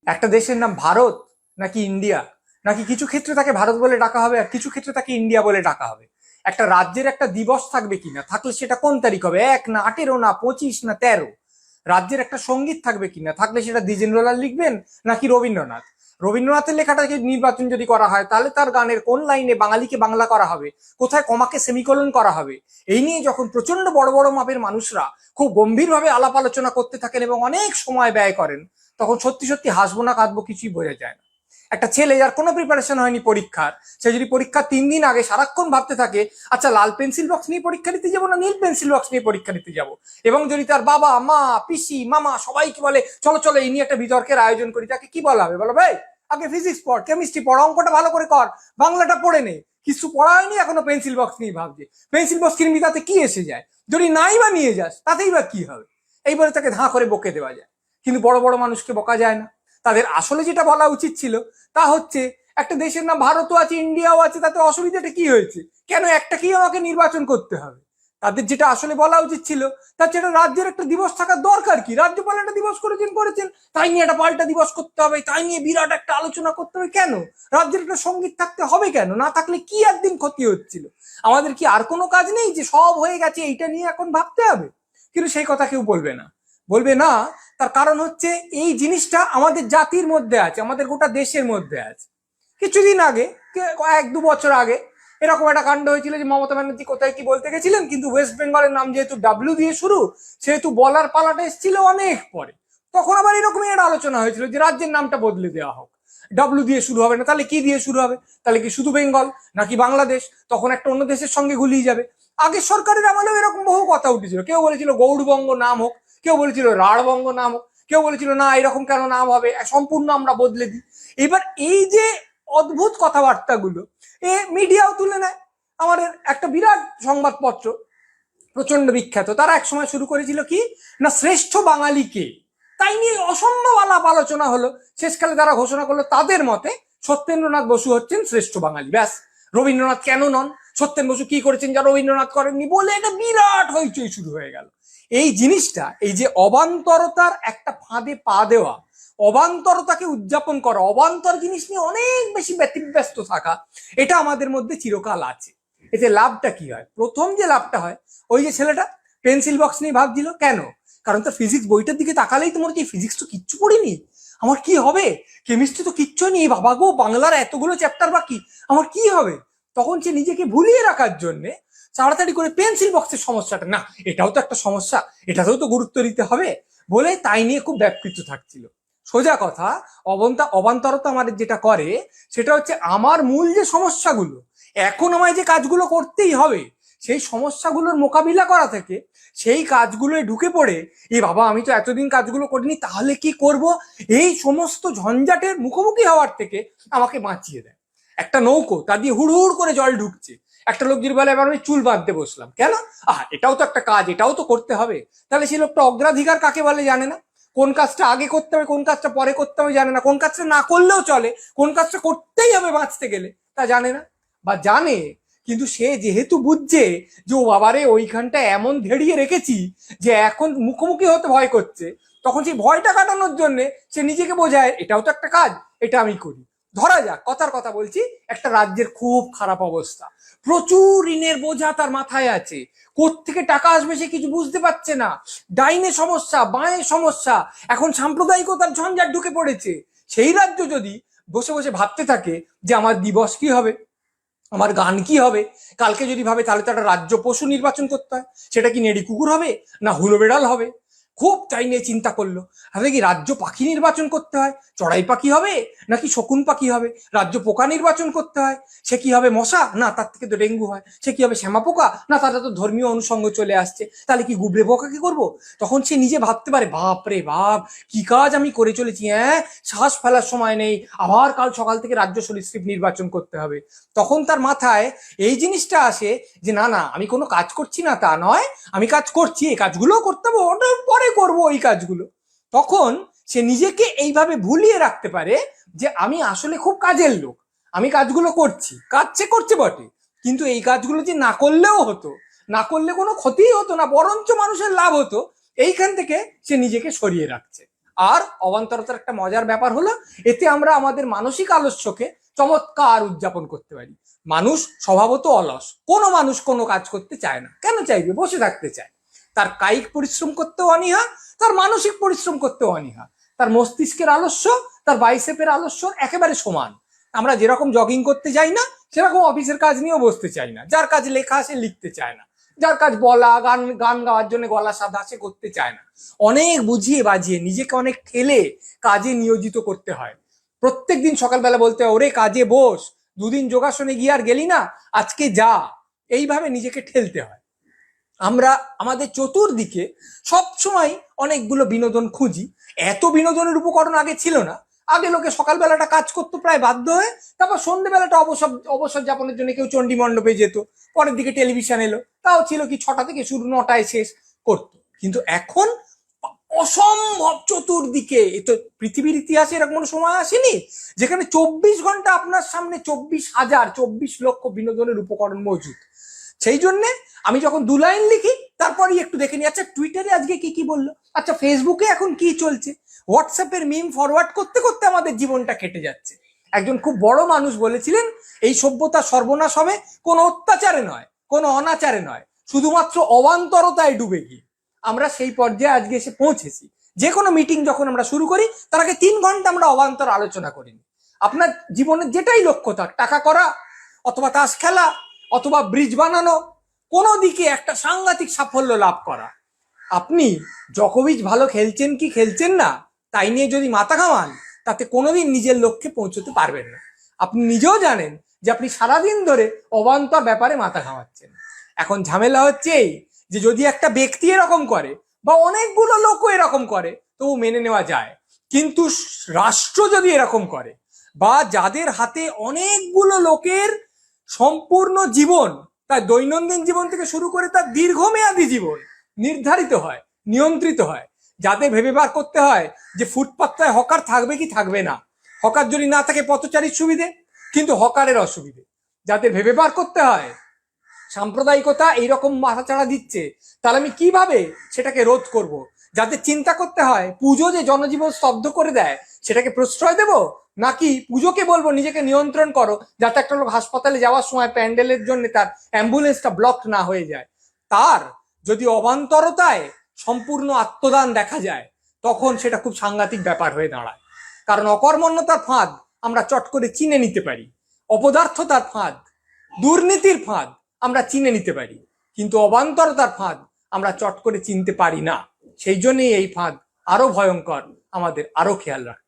একটা দেশের নাম ভারত নাকি ইন্ডিয়া, নাকি কিছু ক্ষেত্রে তাকে ভারত বলে ডাকা হবে আর কিছু ক্ষেত্রে তাকে ইন্ডিয়া বলে ডাকা হবে? একটা রাজ্যের একটা দিবস থাকবে কিনা, থাকলে সেটা কোন তারিখ হবে? 1 না 18 না 25 না 13? রাজ্যের একটা সঙ্গীত থাকবে কিনা, থাকলে সেটা দ্বিজেন্দ্রলাল লিখবেন নাকি রবীন্দ্রনাথ? রবীন্দ্রনাথের লেখাটাকে নির্বাচন যদি করা হয়, তাহলে তার গানের কোন লাইনে বাঙালিকে বাংলা করা হবে, কোথায় কমাকে সেমিকোলন করা হবে, এই নিয়ে যখন প্রচন্ড বড় বড় মাপের মানুষরা খুব গম্ভীরভাবে আলাপ আলোচনা করতে থাকেন এবং অনেক সময় ব্যয় করেন, তখন সত্যি সত্যি হাসবো না কাঁদবো কিছুই বোঝা যায় না। একটা ছেলে যার কোনো প্রিপারেশন হয়নি পরীক্ষার, সে যদি পরীক্ষার 3 দিন আগে সারাক্ষণ ভাবতে থাকে, আচ্ছা লাল পেন্সিল বক্স নিয়ে পরীক্ষা দিতে যাবো না নীল পেন্সিল বক্স নিয়ে পরীক্ষা দিতে যাবো, এবং যদি তার বাবা মা পিসি মামা সবাইকে বলে চলো চলো এই নিয়ে একটা বিতর্কের আয়োজন করি, তাকে কি বলা হবে? বলো ভাই আগে ফিজিক্স পড়, কেমিস্ট্রি পড়, অঙ্কটা ভালো করে কর, বাংলাটা পড়ে নে। কিছু পড়া হয়নি, এখনো পেন্সিল বক্স নিয়ে ভাবছে। পেন্সিল বক্স কিনবি, তাতে কি এসে যায়? যদি নাই বা নিয়ে যাস তাতেই বা কি হবে? এইবারে তাকে ধাঁ করে বকে দেওয়া যায়। কিন্তু বড় বড় মানুষকে বকা যায় না। তাদের আসলে যেটা বলা উচিত ছিল তা হচ্ছে, একটা দেশের নাম ভারতও আছে ইন্ডিয়াও আছে, তাতে অসুবিধাটা কি হয়েছে? কেন একটাকেই আমাকে নির্বাচন করতে হবে? তাদের যেটা আসলে বলা উচিত ছিল, তার যেটা রাজ্যের একটা দিবস থাকার দরকার কি? রাজ্যপাল একটা দিবস করেছেন, তাই নিয়ে একটা পাল্টা দিবস করতে হবে, তাই নিয়ে বিরাট একটা আলোচনা করতে হবে কেন? রাজ্যের একটা সঙ্গীত থাকতে হবে কেন? না থাকলে কি একদিন ক্ষতি হচ্ছিল? আমাদের কি আর কোনো কাজ নেই যে সব হয়ে গেছে এইটা নিয়ে এখন ভাবতে হবে? কিন্তু সেই কথা কেউ বলবে না, বলবে না। তার কারণ হচ্ছে, এই জিনিসটা আমাদের জাতির মধ্যে আছে, আমাদের গোটা দেশের মধ্যে আছে। কিছুদিন আগে, 1-2 বছর আগে এরকম একটা কাণ্ড হয়েছিল যে মমতা ব্যানার্জি কোথায় কি বলতে গেছিলেন, কিন্তু ওয়েস্ট বেঙ্গলের নাম যেহেতু ডাব্লিউ দিয়ে শুরু, সেহেতু বলার পালাটা এসেছিল অনেক পরে। তখন আবার এরকমই একটা আলোচনা হয়েছিল যে রাজ্যের নামটা বদলে দেওয়া হোক, ডাব্লিউ দিয়ে শুরু হবে না, তাহলে কি দিয়ে শুরু হবে? তাহলে কি শুধু বেঙ্গল নাকি বাংলাদেশ? তখন একটা অন্য দেশের সঙ্গে গুলিয়ে যাবে। আগের সরকারের আমলেও এরকম বহু কথা উঠেছিল, কেউ বলেছিল গৌড়বঙ্গ নাম হোক, কেউ বলেছিল রাঢ়বঙ্গ নাম হোক, কেউ বলেছিল না এরকম কেন নাম হবে, সম্পূর্ণ আমরা বদলে দিই। এবার এই যে অদ্ভুত কথাবার্তাগুলো মিডিয়াও তুলে নেয়। আমাদের একটা বিরাট সংবাদপত্র, প্রচন্ড বিখ্যাত, তারা একসময় শুরু করেছিল কি না, শ্রেষ্ঠ বাঙালি কে, তাই নিয়ে অসম্ভব আলাপ আলোচনা হলো। শেষকালে তারা ঘোষণা করলো তাদের মতে সত্যেন্দ্রনাথ বসু হচ্ছেন শ্রেষ্ঠ বাঙালি। ব্যাস, রবীন্দ্রনাথ কেন নন? সত্যেন বসু কি করেছেন যা রবীন্দ্রনাথ করেননি? বলে একটা বিরাট হইচই শুরু হয়ে গেল। এই জিনিসটা, এই যে অবান্তরতার একটা ফাঁদে পা দেওয়া, অবান্তরতাকে উদযাপন করা, অবান্তর জিনিস নিয়ে অনেক বেশি ব্যতিব্যস্ত থাকা, এটা আমাদের মধ্যে চিরকাল আছে। এতে লাভটা কি হয়? প্রথম যে লাভটা হয়, ওই যে ছেলেটা পেন্সিল বক্স নিয়ে ভাবছিল কেন, কারণ তার ফিজিক্স বইটার দিকে তাকালেই তোমার কি, ফিজিক্স তো কিচ্ছু পড়িনি, আমার কি হবে? কেমিস্ট্রি তো কিচ্ছু নেই, বাবা গো বাংলার এতগুলো চ্যাপ্টার বাকি, আমার কি হবে? তখন সে নিজেকে ভুলিয়ে রাখার জন্য তাড়াতাড়ি করে পেন্সিল বক্সের সমস্যাটা, না এটাও তো একটা সমস্যা, এটাতেও তো গুরুত্ব দিতে হবে, বলে তাই নিয়ে খুব ব্যাপৃত থাকছিল। সোজা কথা, অবান্তরতা আমাদের যেটা করে, সেটা হচ্ছে আমার মূল যে সমস্যাগুলো, এখন আমায় যে কাজগুলো করতেই হবে, সেই সমস্যাগুলোর মোকাবিলা করা থেকে সেই কাজগুলোয় ঢুকে পড়ে, এই বাবা আমি তো এতদিন কাজগুলো করিনি, তাহলে কি করব, এই সমস্ত ঝঞ্ঝাটের মুখোমুখি হওয়ার থেকে আমাকে বাঁচিয়ে দেয়। একটা নৌকো, তা দিয়ে হুড় হুড় করে জল ঢুকছে, একটা লোক যদি বলে এবার আমি চুল বাঁধতে বসলাম, কেন? এটাও তো একটা কাজ, এটাও তো করতে হবে। তাহলে সেই লোকটা অগ্রাধিকার কাকে বলে জানে না, কোন কাজটা আগে করতে হবে কোন কাজটা পরে করতে হবে জানে না, কোন কাজটা না করলেও চলে কোন কাজটা করতেই হবে বাঁচতে গেলে তা জানে না। বা জানে, কিন্তু সে যেহেতু বুঝছে যে ও বাবারে ওইখানটা এমন ধেড়িয়ে রেখেছি যে এখন মুখোমুখি হতে ভয় করছে, তখন সেই ভয়টা কাটানোর জন্য সে নিজেকে বোঝায় এটাও তো একটা কাজ, এটা আমি করি। ধরা যাক, কথার কথা বলছি, একটা রাজ্যের খুব খারাপ অবস্থা, প্রচুর ঋণের বোঝা তার মাথায় আছে, কোত্থেকে টাকা আসবে সে কিছু বুঝতে পারছে না, ডাইনে সমস্যা বাঁয়ে সমস্যা, এখন সাম্প্রদায়িকতার ঝঞ্ঝাট ঢুকে পড়েছে। সেই রাজ্য যদি বসে বসে ভাবতে থাকে যে আমার দিবস কি হবে, আমার গান কি হবে, কালকে যদি ভাবে তাহলে তো একটা রাজ্য পশু নির্বাচন করতে হয়, সেটা কি নেড়ি কুকুর হবে না হুলো বেড়াল হবে, খুব তাই নিয়ে চিন্তা করলো। তাহলে কি রাজ্য পাখি নির্বাচন করতে হয়, চড়াই পাখি হবে নাকি শকুন পাখি হবে? রাজ্য পোকা নির্বাচন করতে হয়, সে কি হবে মশা, না তার থেকে তো ডেঙ্গু হয়, সে কি হবে শ্যামা পোকা, না তারা তো ধর্মীয় অনুষঙ্গ চলে আসছে, তাহলে কি গুবরে পোকা কি করবো? তখন সে নিজে ভাবতে পারে, বাপ রে বাপ কি কাজ আমি করে চলেছি, শ্বাস ফেলার সময় নেই, আবার কাল সকাল থেকে রাজ্য সরীসৃপ নির্বাচন করতে হবে। তখন তার মাথায় এই জিনিসটা আসে যে না না আমি কোনো কাজ করছি না তা নয়, আমি কাজ করছি, এই কাজগুলো করতে হবে, ওটা পরে করবো ওই কাজগুলো। তখন সে নিজেকে এইভাবে ভুলিয়ে রাখতে পারে যে আমি আসলে খুব কাজের লোক, আমি কাজগুলো করছি, কাজ সে করছে বটে, কিন্তু এই কাজগুলো যে না করলেও হতো, না করলে কোনো ক্ষতিই হতো না, বরঞ্চ মানুষের লাভ হতো, এইখান থেকে সে নিজেকে সরিয়ে রাখছে। আর অবান্তরতার একটা মজার ব্যাপার হলো, এতে আমরা আমাদের মানসিক আলস্যকে চমৎকার উদযাপন করতে পারি। মানুষ স্বভাবত অলস, কোনো মানুষ কোনো কাজ করতে চায় না। কেন চাইবে? বসে থাকতে চায়। তার কায়িক পরিশ্রম করতেও অনীহা, তার মানসিক পরিশ্রম করতেও অনীহা। তার মস্তিষ্কের আলস্য, তার বাইসেপের আলস্য একেবারে সমান। আমরা যেরকম জগিং করতে চাই না, সেরকম অফিসের কাজ নিয়েও বসতে চাই না। যার কাজ লেখা সে লিখতে চায় না, যার কাজ বলা, গান গান গাওয়ার জন্য গলা সাধা সে করতে চায় না। অনেক বুঝিয়ে বাজিয়ে নিজেকে অনেক ঠেলে কাজে নিয়োজিত করতে হয়। প্রত্যেকদিন সকালবেলা বলতে হয়, ওরে কাজে বস, দুদিন যোগাসনে গিয়ে আর গেলি না, আজকে যা। এইভাবে নিজেকে ঠেলতে হয়। আমরা আমাদের চতুর্দিকে সবসময় অনেকগুলো বিনোদন খুঁজি। এত বিনোদনের উপকরণ আগে ছিল না। আগে লোকে সকালবেলাটা কাজ করতো প্রায় বাধ্য হয়ে, তারপর সন্ধ্যেবেলাটা অবসর অবসর যাপনের জন্য কেউ চণ্ডী মণ্ডপে যেত, পরের দিকে টেলিভিশন এলো, তাও ছিল কি 6টা থেকে শুরু, 9টায় শেষ করতো। কিন্তু এখন অসম্ভব চতুর্দিকে। এ তো পৃথিবীর ইতিহাসে এরকম কোনো সময় আসেনি যেখানে 24 ঘন্টা আপনার সামনে 24,000, 24 লক্ষ বিনোদনের উপকরণ মজুদ। সেই জন্যে আমি যখন 2 লাইন লিখি তারপরই একটু দেখে নিই, আচ্ছা টুইটারে আজকে কি কি বললো, আচ্ছা ফেসবুকে এখন কি চলছে। হোয়াটসঅ্যাপের মিম ফরওয়ার্ড করতে করতে আমাদের জীবনটা কেটে যাচ্ছে। একজন খুব বড় মানুষ বলেছিলেন, এই সভ্যতা সর্বনাশ হবে কোনো অত্যাচারে নয়, কোনো অনাচারে নয়, শুধুমাত্র অবান্তরতায় ডুবে গিয়ে। আমরা সেই পর্যায়ে আজকে এসে পৌঁছেছি। যে কোনো মিটিং যখন আমরা শুরু করি, তার আগে 3 ঘন্টা আমরা অবান্তর আলোচনা করিনি। আপনার জীবনের যেটাই লক্ষ্য থাক, টাকা করা অথবা তাস খেলা অথবা ব্রিজ বানানো, কোনো দিকে একটা সাংঘাতিক সাফল্য লাভ করা। আপনি জকোভিচ ভালো খেলছেন কি খেলছেন না তাই নিয়ে যদি মাথা ঘামান, তাতে কোনোদিন নিজের লক্ষ্যে পৌঁছতে পারবেন না। আপনি নিজেও জানেন যে আপনি সারাদিন ধরে অবান্তর ব্যাপারে মাথা ঘামাচ্ছেন। এখন ঝামেলা হচ্ছে এই যে যদি একটা ব্যক্তি এরকম করে বা অনেকগুলো লোকও এরকম করে তবু মেনে নেওয়া যায়, কিন্তু রাষ্ট্র যদি এরকম করে বা যাদের হাতে অনেকগুলো লোকের সম্পূর্ণ জীবন, তার দৈনন্দিন জীবন থেকে শুরু করে তার দীর্ঘমেয়াদী জীবন নির্ধারিত হয়, নিয়ন্ত্রিত হয়, যাতে ভেবে বার করতে হয় যে ফুটপাতটায় হকার থাকবে কি থাকবে না। হকার যদি না থাকে পথচারীর সুবিধে, কিন্তু হকারের অসুবিধে। যাদের ভেবে বার করতে হয় সাম্প্রদায়িকতা এইরকম মাথাচাড়া দিচ্ছে, তাহলে আমি কিভাবে সেটাকে রোধ করব। যাদের চিন্তা করতে হয় পুজো যে জনজীবন স্তব্ধ করে দেয় সেটাকে প্রশ্রয় দেব, নাকি পুজোকে বলবো নিজেকে নিয়ন্ত্রণ করো, যাতে একটা লোক হাসপাতালে যাওয়ার সময় প্যান্ডেলের জন্য তার অ্যাম্বুলেন্সটা ব্লক না হয়ে যায়। তার যদি অবান্তরতায় সম্পূর্ণ আত্মদান দেখা যায়, তখন সেটা খুব সাংঘাতিক ব্যাপার হয়ে দাঁড়ায়। কারণ অকর্মণ্যতার ফাঁদ আমরা চট করে চিনে নিতে পারি, অপদার্থতার ফাঁদ, দুর্নীতির ফাঁদ আমরা চিনে নিতে পারি, কিন্তু অবান্তরতার ফাঁদ আমরা চট করে চিনতে পারি না। সেই জন্যই এই ফাঁদ আরো ভয়ঙ্কর, আমাদের আরো খেয়াল রাখতে